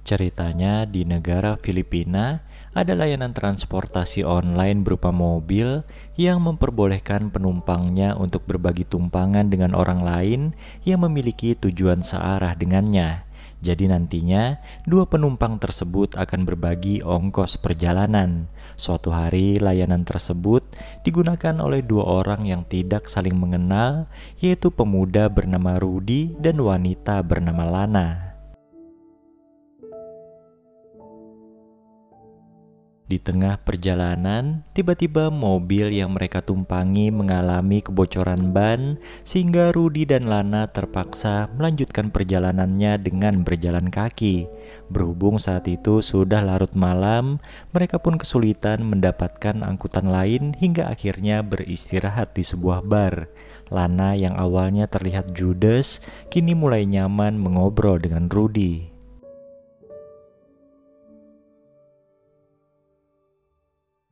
Ceritanya di negara Filipina ada layanan transportasi online berupa mobil yang memperbolehkan penumpangnya untuk berbagi tumpangan dengan orang lain yang memiliki tujuan searah dengannya. Jadi nantinya dua penumpang tersebut akan berbagi ongkos perjalanan. Suatu hari layanan tersebut digunakan oleh dua orang yang tidak saling mengenal, yaitu pemuda bernama Rudy dan wanita bernama Lana. Di tengah perjalanan, tiba-tiba mobil yang mereka tumpangi mengalami kebocoran ban sehingga Rudy dan Lana terpaksa melanjutkan perjalanannya dengan berjalan kaki. Berhubung saat itu sudah larut malam, mereka pun kesulitan mendapatkan angkutan lain hingga akhirnya beristirahat di sebuah bar. Lana yang awalnya terlihat judes, kini mulai nyaman mengobrol dengan Rudy.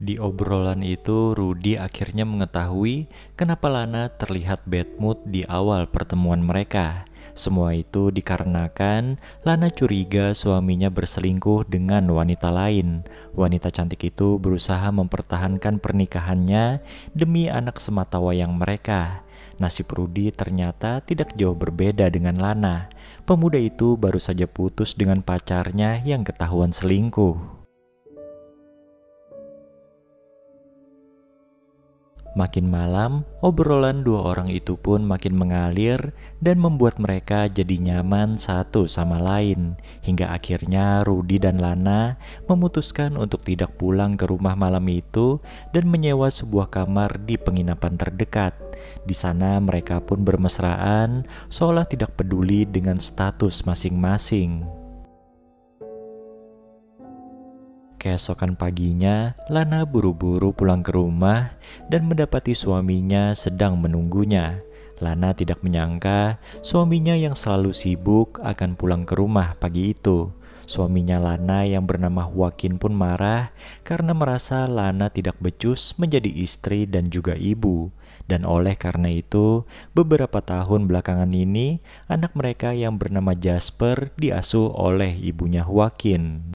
Di obrolan itu, Rudy akhirnya mengetahui kenapa Lana terlihat bad mood di awal pertemuan mereka. Semua itu dikarenakan Lana curiga suaminya berselingkuh dengan wanita lain. Wanita cantik itu berusaha mempertahankan pernikahannya demi anak sematawayang mereka. Nasib Rudy ternyata tidak jauh berbeda dengan Lana. Pemuda itu baru saja putus dengan pacarnya yang ketahuan selingkuh. Makin malam, obrolan dua orang itu pun makin mengalir dan membuat mereka jadi nyaman satu sama lain. Hingga akhirnya Rudy dan Lana memutuskan untuk tidak pulang ke rumah malam itu dan menyewa sebuah kamar di penginapan terdekat. Di sana mereka pun bermesraan seolah tidak peduli dengan status masing-masing. Keesokan paginya, Lana buru-buru pulang ke rumah dan mendapati suaminya sedang menunggunya. Lana tidak menyangka suaminya yang selalu sibuk akan pulang ke rumah pagi itu. Suaminya Lana yang bernama Joaquin pun marah karena merasa Lana tidak becus menjadi istri dan juga ibu. Dan oleh karena itu, beberapa tahun belakangan ini, anak mereka yang bernama Jasper diasuh oleh ibunya Joaquin.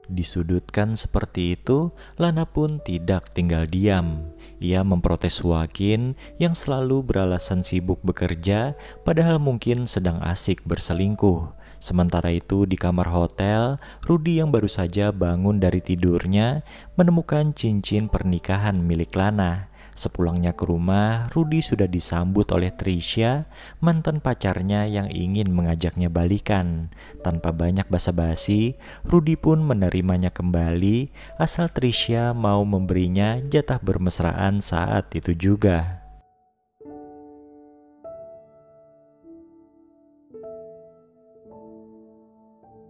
Disudutkan seperti itu, Lana pun tidak tinggal diam. Ia memprotes Joaquin yang selalu beralasan sibuk bekerja, padahal mungkin sedang asik berselingkuh. Sementara itu di kamar hotel, Rudy yang baru saja bangun dari tidurnya menemukan cincin pernikahan milik Lana. Sepulangnya ke rumah, Rudy sudah disambut oleh Tricia, mantan pacarnya yang ingin mengajaknya balikan. Tanpa banyak basa-basi, Rudy pun menerimanya kembali, asal Tricia mau memberinya jatah bermesraan saat itu juga.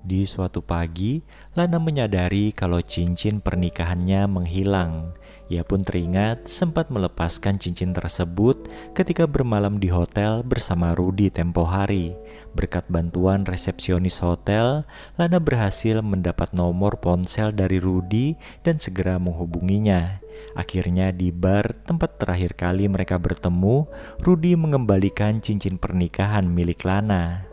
Di suatu pagi, Lana menyadari kalau cincin pernikahannya menghilang. Ia pun teringat sempat melepaskan cincin tersebut ketika bermalam di hotel bersama Rudy tempo hari. Berkat bantuan resepsionis hotel, Lana berhasil mendapat nomor ponsel dari Rudy dan segera menghubunginya. Akhirnya di bar tempat terakhir kali mereka bertemu, Rudy mengembalikan cincin pernikahan milik Lana.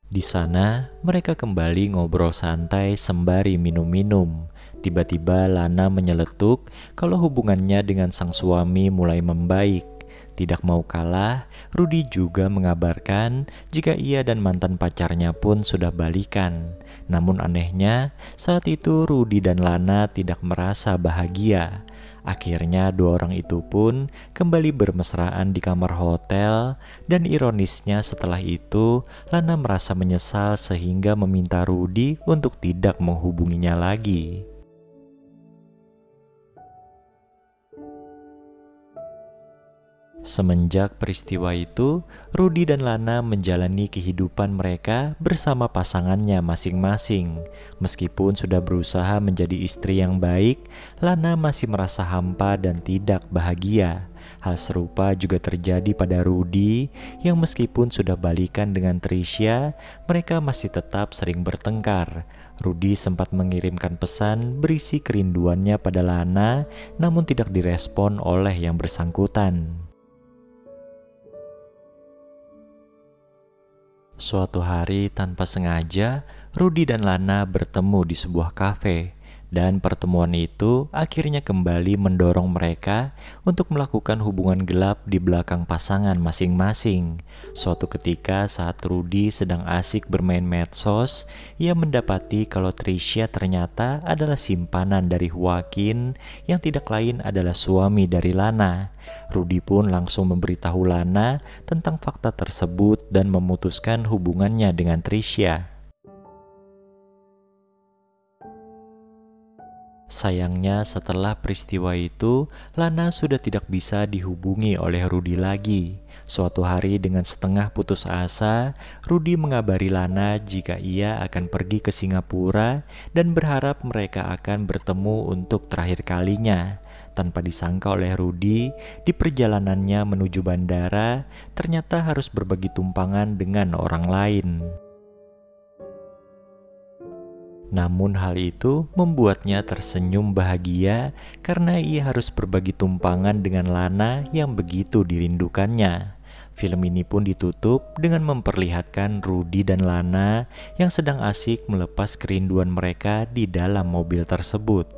Di sana, mereka kembali ngobrol santai sembari minum-minum. Tiba-tiba Lana menyeletuk kalau hubungannya dengan sang suami mulai membaik. Tidak mau kalah, Rudy juga mengabarkan jika ia dan mantan pacarnya pun sudah balikan. Namun anehnya, saat itu Rudy dan Lana tidak merasa bahagia. Akhirnya dua orang itu pun kembali bermesraan di kamar hotel, dan ironisnya setelah itu Lana merasa menyesal sehingga meminta Rudy untuk tidak menghubunginya lagi. Semenjak peristiwa itu, Rudy dan Lana menjalani kehidupan mereka bersama pasangannya masing-masing. Meskipun sudah berusaha menjadi istri yang baik, Lana masih merasa hampa dan tidak bahagia. Hal serupa juga terjadi pada Rudy yang meskipun sudah balikan dengan Tricia, mereka masih tetap sering bertengkar. Rudy sempat mengirimkan pesan berisi kerinduannya pada Lana, namun tidak direspon oleh yang bersangkutan. Suatu hari tanpa sengaja, Rudy dan Lana bertemu di sebuah kafe. Dan pertemuan itu akhirnya kembali mendorong mereka untuk melakukan hubungan gelap di belakang pasangan masing-masing. Suatu ketika saat Rudy sedang asik bermain medsos, ia mendapati kalau Tricia ternyata adalah simpanan dari Joaquin yang tidak lain adalah suami dari Lana. Rudy pun langsung memberitahu Lana tentang fakta tersebut dan memutuskan hubungannya dengan Tricia. Sayangnya setelah peristiwa itu, Lana sudah tidak bisa dihubungi oleh Rudy lagi. Suatu hari dengan setengah putus asa, Rudy mengabari Lana jika ia akan pergi ke Singapura dan berharap mereka akan bertemu untuk terakhir kalinya. Tanpa disangka oleh Rudy, di perjalanannya menuju bandara, ternyata harus berbagi tumpangan dengan orang lain. Namun hal itu membuatnya tersenyum bahagia karena ia harus berbagi tumpangan dengan Lana yang begitu dirindukannya. Film ini pun ditutup dengan memperlihatkan Rudy dan Lana yang sedang asik melepas kerinduan mereka di dalam mobil tersebut.